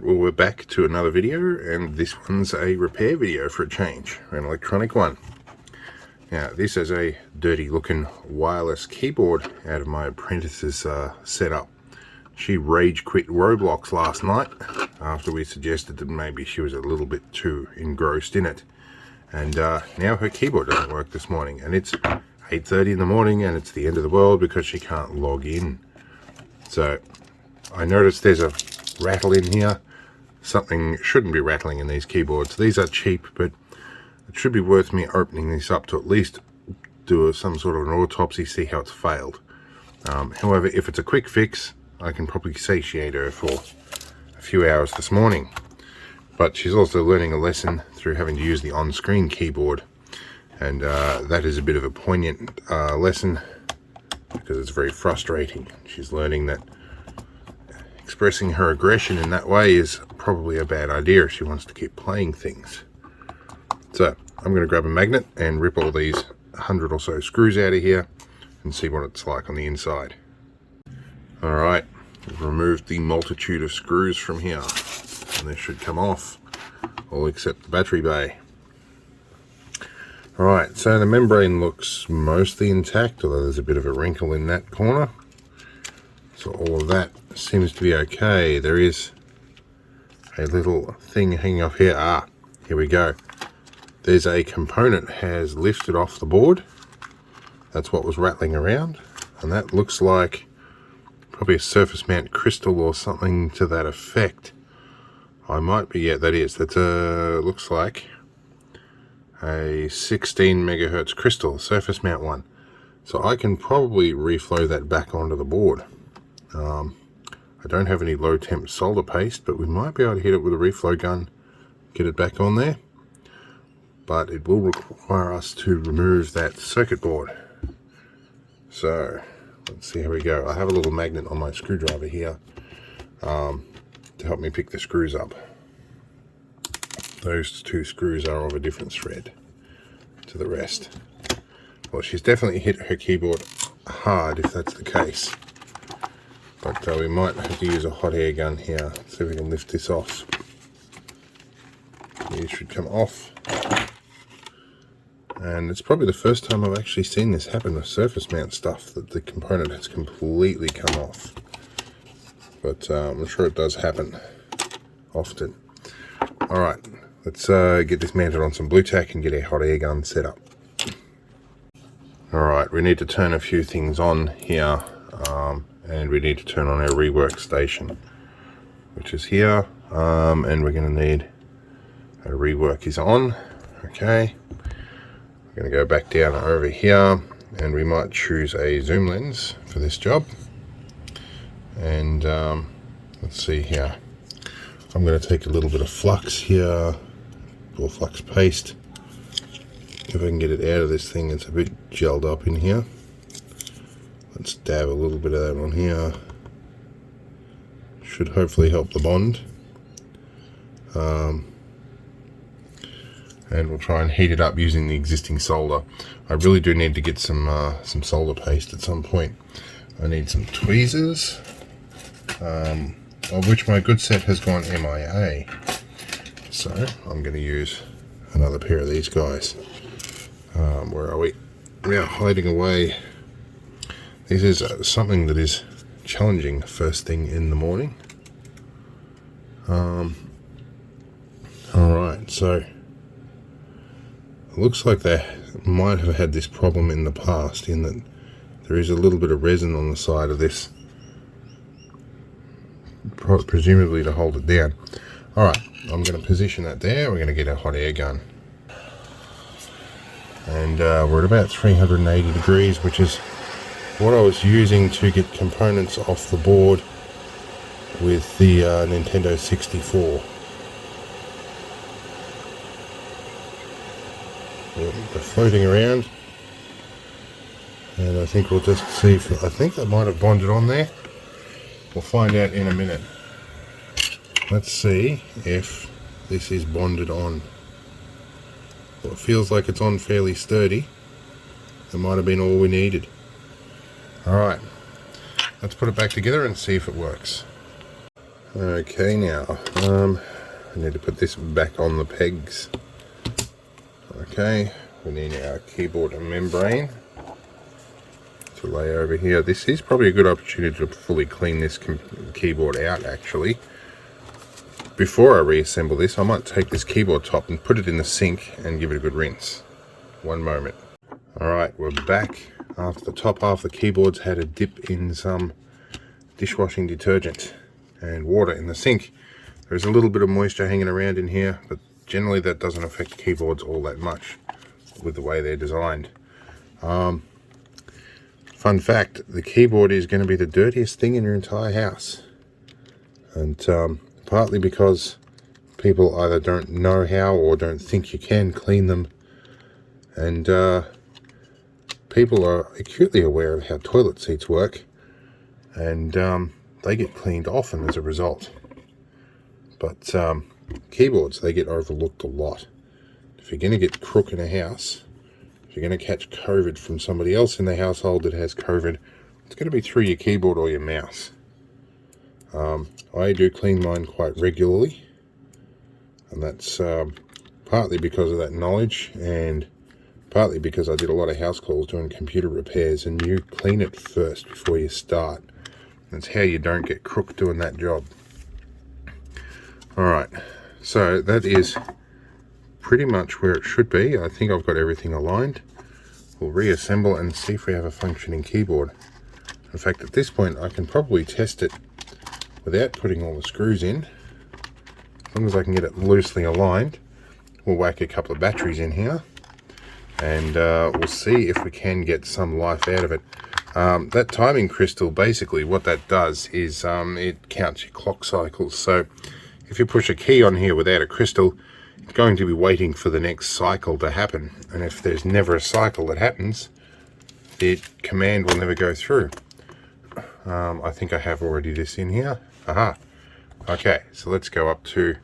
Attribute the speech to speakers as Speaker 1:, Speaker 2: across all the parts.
Speaker 1: Alright, well, we're back to another video, and this one's a repair video for a change, an electronic one. Now, this is a dirty looking wireless keyboard out of my apprentice's setup. She rage quit Roblox last night after we suggested that maybe she was a little bit too engrossed in it. And now her keyboard doesn't work this morning, and it's 8:30 in the morning, and it's the end of the world because she can't log in. So I noticed there's a rattle in here. Something shouldn't be rattling in these keyboards. These are cheap, but it should be worth me opening this up to at least do some sort of an autopsy, see how it's failed. However, if it's a quick fix, I can probably satiate her for a few hours this morning. But she's also learning a lesson through having to use the on-screen keyboard, and that is a bit of a poignant lesson because it's very frustrating. She's learning that expressing her aggression in that way is probably a bad idea if she wants to keep playing things. So I'm going to grab a magnet and rip all these 100 or so screws out of here and see what it's like on the inside. Alright, we've removed the multitude of screws from here, and they should come off, all except the battery bay. Alright, so the membrane looks mostly intact, although there's a bit of a wrinkle in that corner. So all of that seems to be okay. There is a little thing hanging off here. Ah, here we go. There's a component has lifted off the board. That's what was rattling around, and that looks like probably a surface mount crystal or something to that effect. I might be, yeah, that is. That looks like a 16 megahertz crystal, surface mount one. So I can probably reflow that back onto the board. I don't have any low temp solder paste, but we might be able to hit it with a reflow gun, get it back on there. But it will require us to remove that circuit board. So let's see how we go. I have a little magnet on my screwdriver here to help me pick the screws up. Those two screws are of a different thread to the rest. Well, she's definitely hit her keyboard hard if that's the case. But we might have to use a hot air gun here. See if we can lift this off. These should come off. And it's probably the first time I've actually seen this happen with surface mount stuff, that the component has completely come off. But I'm sure it does happen often. Alright, let's get this mounted on some blue tack and get our hot air gun set up. Alright, we need to turn a few things on here. And we need to turn on our rework station, which is here, and we're going to need our rework is on. Okay, we're going to go back down over here, and we might choose a zoom lens for this job. And let's see here, I'm going to take a little bit of flux here, or flux paste. If I can get it out of this thing, it's a bit gelled up in here. Let's dab a little bit of that on here. Should hopefully help the bond. And we'll try and heat it up using the existing solder. I really do need to get some solder paste at some point. I need some tweezers, of which my good set has gone MIA. So I'm going to use another pair of these guys. Where are we? We are hiding away. This is something that is challenging first thing in the morning. Alright, so it looks like they might have had this problem in the past, in that there is a little bit of resin on the side of this, presumably to hold it down. Alright, I'm going to position that there. We're going to get a hot air gun. And we're at about 380 degrees, which is what I was using to get components off the board with the Nintendo 64. They're floating around, and I think we'll just see if, I think that might have bonded on there. We'll find out in a minute. Let's see if this is bonded on. Well, it feels like it's on fairly sturdy. That might have been all we needed. Alright, let's put it back together and see if it works. Okay, now I need to put this back on the pegs. Okay, we need our keyboard membrane to lay over here. This is probably a good opportunity to fully clean this keyboard out actually. Before I reassemble this, I might take this keyboard top and put it in the sink and give it a good rinse. One moment. Alright, we're back after the top half of the keyboard's had a dip in some dishwashing detergent and water in the sink. There's a little bit of moisture hanging around in here, but generally that doesn't affect keyboards all that much with the way they're designed. Fun fact, the keyboard is going to be the dirtiest thing in your entire house. And partly because people either don't know how or don't think you can clean them. And people are acutely aware of how toilet seats work. And they get cleaned often as a result. But keyboards, they get overlooked a lot. If you're going to get crook in a house, if you're going to catch COVID from somebody else in the household that has COVID, it's going to be through your keyboard or your mouse. I do clean mine quite regularly, and that's partly because of that knowledge and partly because I did a lot of house calls doing computer repairs, and you clean it first before you start. That's how you don't get crook doing that job. Alright, so that is pretty much where it should be. I think I've got everything aligned. We'll reassemble and see if we have a functioning keyboard. In fact, at this point I can probably test it without putting all the screws in. As long as I can get it loosely aligned, we'll whack a couple of batteries in here and we'll see if we can get some life out of it. That timing crystal, basically what that does is it counts your clock cycles. So if you push a key on here without a crystal, it's going to be waiting for the next cycle to happen. And if there's never a cycle that happens, the command will never go through. I think I have already this in here. Aha. Okay, so let's go up to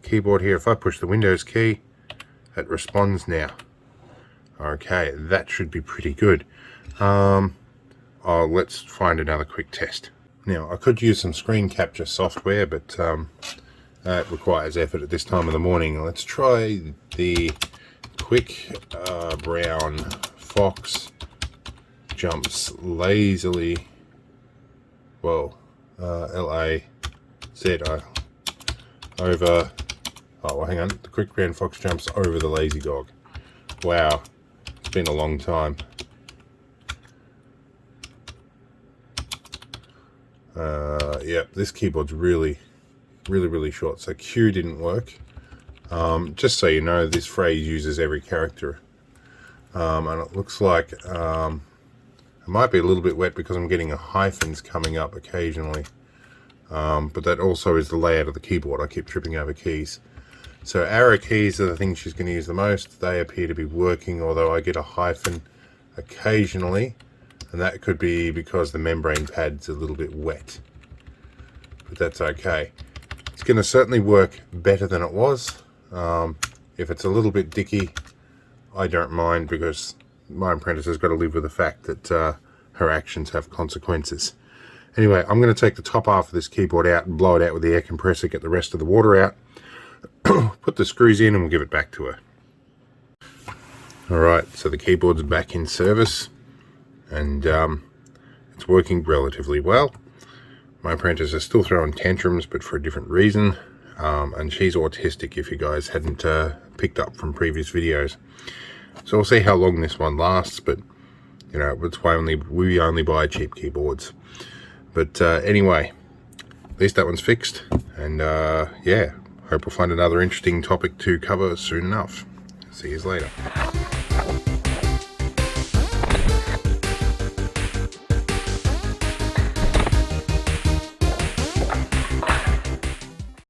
Speaker 1: the keyboard here. If I push the Windows key, it responds now. Okay, that should be pretty good. Let's find another quick test. Now, I could use some screen capture software, but it requires effort at this time of the morning. Let's try the quick brown fox jumps lazily. Well, L-A-Z-I over. Oh, well, hang on. The quick brown fox jumps over the lazy dog. Wow, it's been a long time. Yep, this keyboard's really short. So Q didn't work. Just so you know, this phrase uses every character. And it looks like it might be a little bit wet because I'm getting hyphens coming up occasionally. But that also is the layout of the keyboard. I keep tripping over keys. So arrow keys are the things she's going to use the most. They appear to be working, although I get a hyphen occasionally. And that could be because the membrane pad's a little bit wet. But that's okay. It's going to certainly work better than it was. If it's a little bit dicky, I don't mind, because my apprentice has got to live with the fact that her actions have consequences. Anyway, I'm going to take the top half of this keyboard out and blow it out with the air compressor, get the rest of the water out, put the screws in, and we'll give it back to her. Alright, so the keyboard's back in service, and it's working relatively well. My apprentice is still throwing tantrums, but for a different reason, and she's autistic, if you guys hadn't picked up from previous videos. So we'll see how long this one lasts, but you know, it's why we only buy cheap keyboards. But anyway, at least that one's fixed, and yeah, hope we'll find another interesting topic to cover soon enough. See you later.